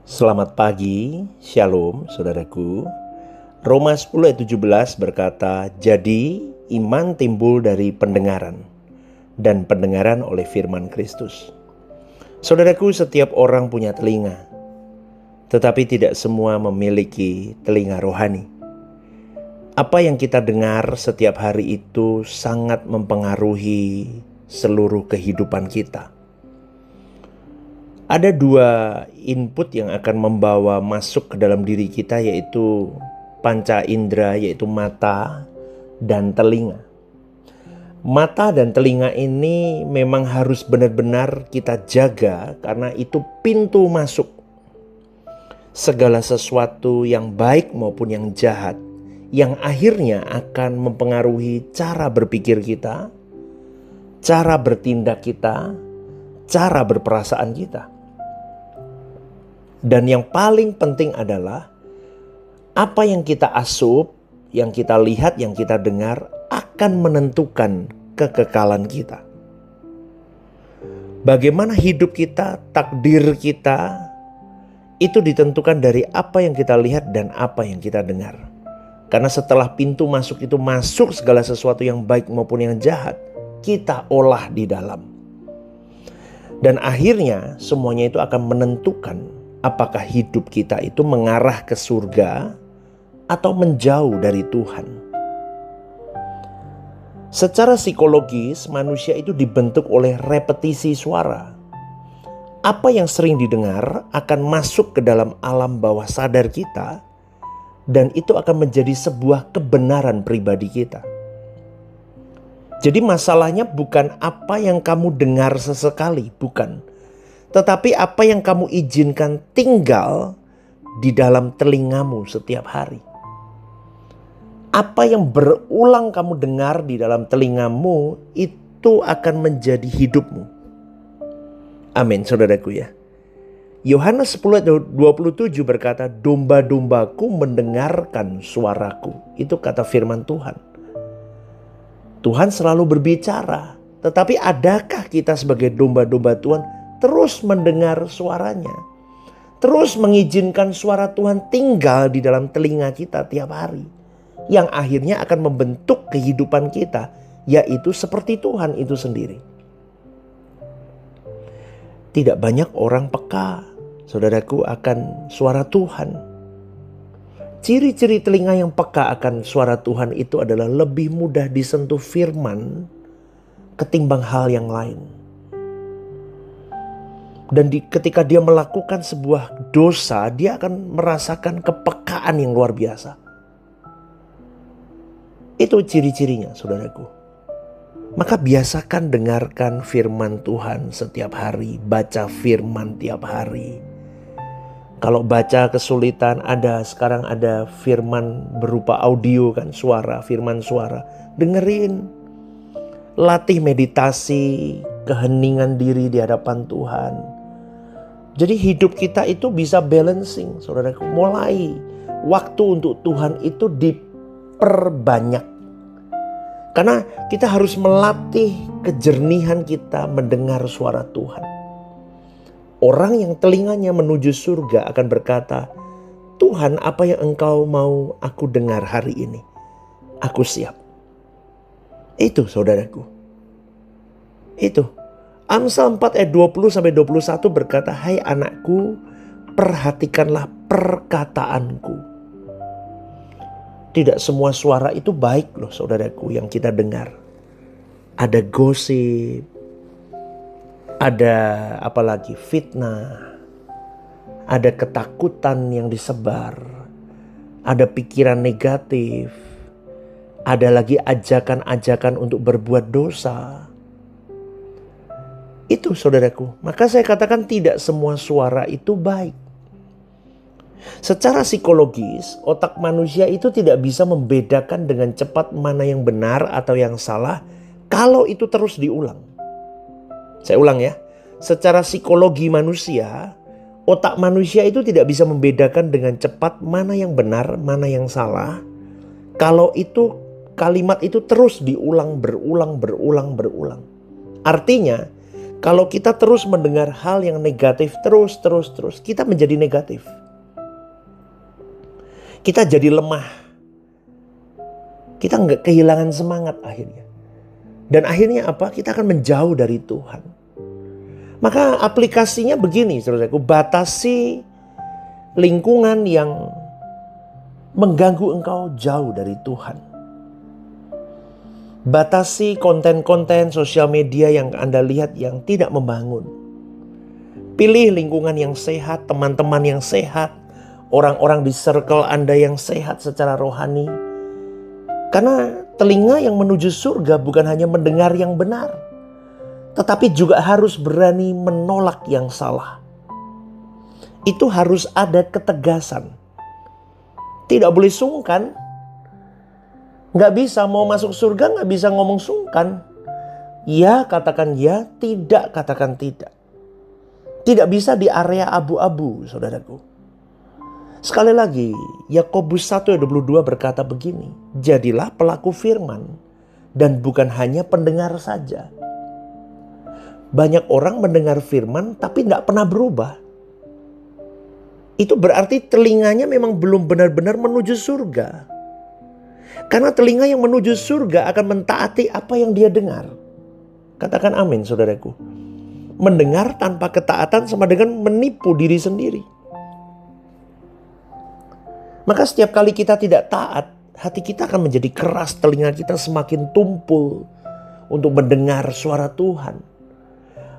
Selamat pagi, Shalom saudaraku. Roma 10 ayat 17 berkata, jadi iman timbul dari pendengaran, dan pendengaran oleh firman Kristus. Saudaraku, setiap orang punya telinga, tetapi tidak semua memiliki telinga rohani. Apa yang kita dengar setiap hari itu sangat mempengaruhi seluruh kehidupan kita. Ada dua input yang akan membawa masuk ke dalam diri kita, yaitu panca indera, yaitu mata dan telinga. Mata dan telinga ini memang harus benar-benar kita jaga, karena itu pintu masuk segala sesuatu yang baik maupun yang jahat, yang akhirnya akan mempengaruhi cara berpikir kita, cara bertindak kita, cara berperasaan kita. Dan yang paling penting adalah apa yang kita asup, yang kita lihat, yang kita dengar akan menentukan kekekalan kita. Bagaimana hidup kita, takdir kita, itu ditentukan dari apa yang kita lihat dan apa yang kita dengar. Karena setelah pintu masuk itu masuk segala sesuatu yang baik maupun yang jahat, kita olah di dalam. Dan akhirnya semuanya itu akan menentukan apakah hidup kita itu mengarah ke surga atau menjauh dari Tuhan. Secara psikologis, manusia itu dibentuk oleh repetisi suara. Apa yang sering didengar akan masuk ke dalam alam bawah sadar kita, dan itu akan menjadi sebuah kebenaran pribadi kita. Jadi masalahnya bukan apa yang kamu dengar sesekali, bukan. Tetapi apa yang kamu izinkan tinggal di dalam telingamu setiap hari. Apa yang berulang kamu dengar di dalam telingamu, itu akan menjadi hidupmu. Amin, saudaraku ya. Yohanes 10 ayat 27 berkata, domba-dombaku mendengarkan suaraku. Itu kata firman Tuhan. Tuhan selalu berbicara. Tetapi adakah kita sebagai domba-domba Tuhan terus mendengar suaranya, terus mengizinkan suara Tuhan tinggal di dalam telinga kita tiap hari, yang akhirnya akan membentuk kehidupan kita, yaitu seperti Tuhan itu sendiri. Tidak banyak orang peka, saudaraku, akan suara Tuhan. Ciri-ciri telinga yang peka akan suara Tuhan itu adalah lebih mudah disentuh firman ketimbang hal yang lain. Dan ketika dia melakukan sebuah dosa, dia akan merasakan kepekaan yang luar biasa. Itu ciri-cirinya, saudaraku. Maka biasakan dengarkan firman Tuhan setiap hari. Baca firman tiap hari. Kalau baca kesulitan, sekarang ada firman berupa audio kan, suara, firman suara. Dengerin. Latih meditasi, keheningan diri di hadapan Tuhan. Jadi hidup kita itu bisa balancing, saudaraku. Mulai waktu untuk Tuhan itu diperbanyak. Karena kita harus melatih kejernihan kita mendengar suara Tuhan. Orang yang telinganya menuju surga akan berkata, Tuhan, apa yang Engkau mau aku dengar hari ini? Aku siap. Itu, saudaraku. Itu. Amsal 4 ayat 20-21 berkata, hai anakku, perhatikanlah perkataanku. Tidak semua suara itu baik loh, saudaraku, yang kita dengar. Ada gosip, ada apalagi fitnah, ada ketakutan yang disebar, ada pikiran negatif, ada lagi ajakan-ajakan untuk berbuat dosa. Itu, saudaraku. Maka saya katakan tidak semua suara itu baik. Secara psikologis, otak manusia itu tidak bisa membedakan dengan cepat mana yang benar atau yang salah kalau itu terus diulang. Saya ulang ya. Secara psikologi manusia, otak manusia itu tidak bisa membedakan dengan cepat mana yang benar, mana yang salah. Kalau itu kalimat itu terus diulang, berulang. Artinya, Kalau kita terus mendengar hal yang negatif terus, kita menjadi negatif. Kita jadi lemah. Kita nggak kehilangan semangat akhirnya. Dan akhirnya apa? Kita akan menjauh dari Tuhan. Maka aplikasinya begini, saudaraku, batasi lingkungan yang mengganggu engkau jauh dari Tuhan. Batasi konten-konten sosial media yang Anda lihat yang tidak membangun. Pilih lingkungan yang sehat, teman-teman yang sehat, orang-orang di circle Anda yang sehat secara rohani. Karena telinga yang menuju surga bukan hanya mendengar yang benar, tetapi juga harus berani menolak yang salah. Itu harus ada ketegasan. Tidak boleh sungkan. Nggak bisa mau masuk surga, nggak bisa ngomong sungkan. Ya katakan ya, tidak katakan tidak. Tidak bisa di area abu-abu, saudaraku. Sekali lagi, Yakobus 1:22 berkata begini, jadilah pelaku firman dan bukan hanya pendengar saja. Banyak orang mendengar firman tapi nggak pernah berubah. Itu berarti telinganya memang belum benar-benar menuju surga. Karena telinga yang menuju surga akan mentaati apa yang dia dengar. Katakan amin, saudaraku. Mendengar tanpa ketaatan sama dengan menipu diri sendiri. Maka setiap kali kita tidak taat, hati kita akan menjadi keras, telinga kita semakin tumpul untuk mendengar suara Tuhan.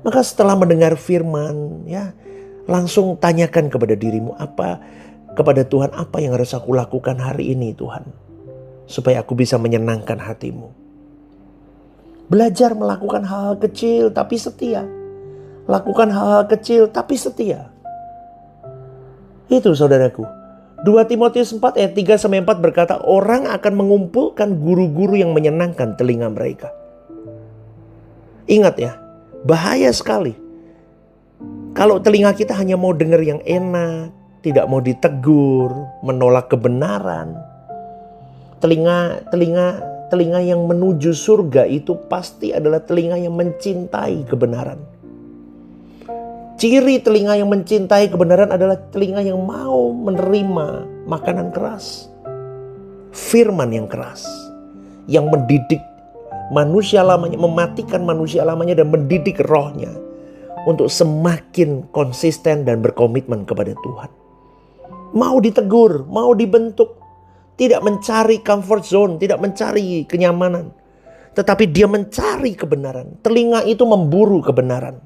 Maka setelah mendengar firman, ya, langsung tanyakan kepada dirimu, kepada Tuhan, apa yang harus aku lakukan hari ini, Tuhan? Supaya aku bisa menyenangkan hatimu. Belajar melakukan hal-hal kecil tapi setia. Lakukan hal-hal kecil tapi setia. Itu saudaraku. 2 Timotius 4 ayat 3-4 berkata, orang akan mengumpulkan guru-guru yang menyenangkan telinga mereka. Ingat ya, bahaya sekali. Kalau telinga kita hanya mau dengar yang enak, tidak mau ditegur, menolak kebenaran. Telinga yang menuju surga itu pasti adalah telinga yang mencintai kebenaran. Ciri telinga yang mencintai kebenaran adalah telinga yang mau menerima makanan keras. Firman yang keras. Yang mendidik manusia lamanya, mematikan manusia lamanya dan mendidik rohnya. Untuk semakin konsisten dan berkomitmen kepada Tuhan. Mau ditegur, mau dibentuk. Tidak mencari comfort zone, tidak mencari kenyamanan. Tetapi dia mencari kebenaran. Telinga itu memburu kebenaran.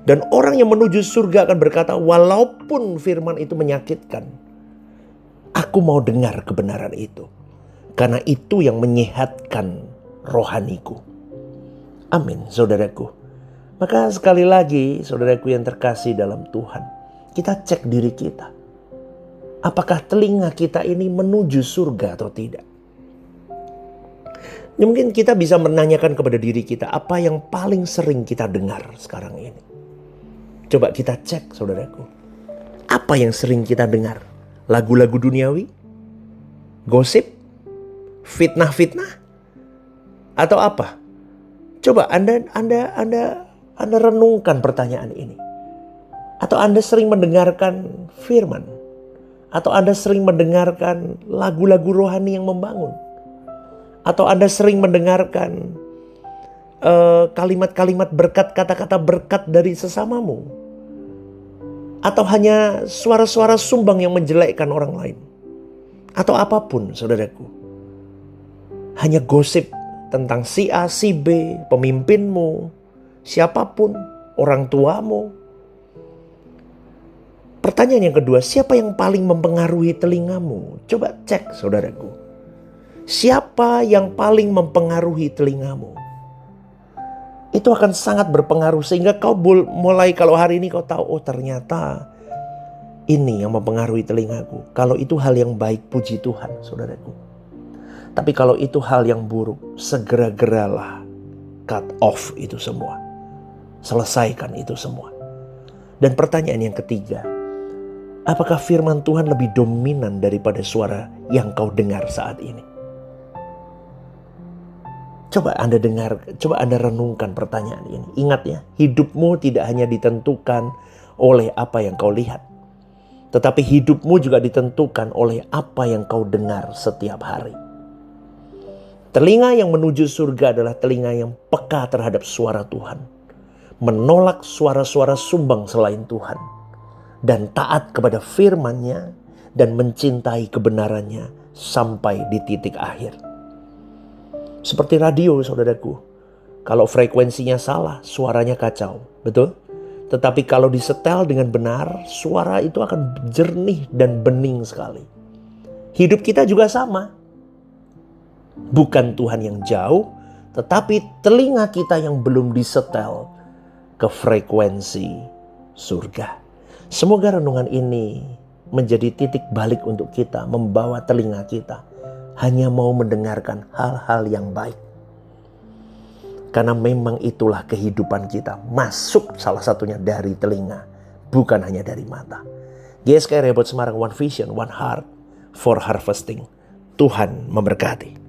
Dan orang yang menuju surga akan berkata, walaupun firman itu menyakitkan, aku mau dengar kebenaran itu. Karena itu yang menyehatkan rohaniku. Amin, saudaraku. Maka sekali lagi, saudaraku yang terkasih dalam Tuhan, kita cek diri kita. Apakah telinga kita ini menuju surga atau tidak? Ya, mungkin kita bisa menanyakan kepada diri kita, apa yang paling sering kita dengar sekarang ini? Coba kita cek, saudaraku. Apa yang sering kita dengar? Lagu-lagu duniawi? Gosip? Fitnah-fitnah? Atau apa? Coba Anda renungkan pertanyaan ini. Atau Anda sering mendengarkan firman? Atau Anda sering mendengarkan lagu-lagu rohani yang membangun? Atau Anda sering mendengarkan kalimat-kalimat berkat, kata-kata berkat dari sesamamu? Atau hanya suara-suara sumbang yang menjelekkan orang lain? Atau apapun, saudaraku. Hanya gosip tentang si A, si B, pemimpinmu, siapapun, orang tuamu. Pertanyaan yang kedua, siapa yang paling mempengaruhi telingamu? Coba cek, saudaraku. Siapa yang paling mempengaruhi telingamu? Itu akan sangat berpengaruh sehingga kau mulai, kalau hari ini kau tahu, oh ternyata ini yang mempengaruhi telingaku. Kalau itu hal yang baik, puji Tuhan, saudaraku. Tapi kalau itu hal yang buruk, segera-geralah cut off itu semua. Selesaikan itu semua. Dan pertanyaan yang ketiga, apakah firman Tuhan lebih dominan daripada suara yang kau dengar saat ini? Coba Anda dengar, coba Anda renungkan pertanyaan ini. Ingat ya, hidupmu tidak hanya ditentukan oleh apa yang kau lihat, tetapi hidupmu juga ditentukan oleh apa yang kau dengar setiap hari. Telinga yang menuju surga adalah telinga yang peka terhadap suara Tuhan, menolak suara-suara sumbang selain Tuhan, dan taat kepada firman-Nya dan mencintai kebenarannya sampai di titik akhir. Seperti radio, saudaraku. Kalau frekuensinya salah, suaranya kacau. Betul? Tetapi kalau disetel dengan benar, suara itu akan jernih dan bening sekali. Hidup kita juga sama. Bukan Tuhan yang jauh, tetapi telinga kita yang belum disetel ke frekuensi surga. Semoga renungan ini menjadi titik balik untuk kita, membawa telinga kita hanya mau mendengarkan hal-hal yang baik. Karena memang itulah kehidupan kita. Masuk salah satunya dari telinga, bukan hanya dari mata. GSKI Rebot Semarang, One Vision, One Heart for Harvesting. Tuhan memberkati.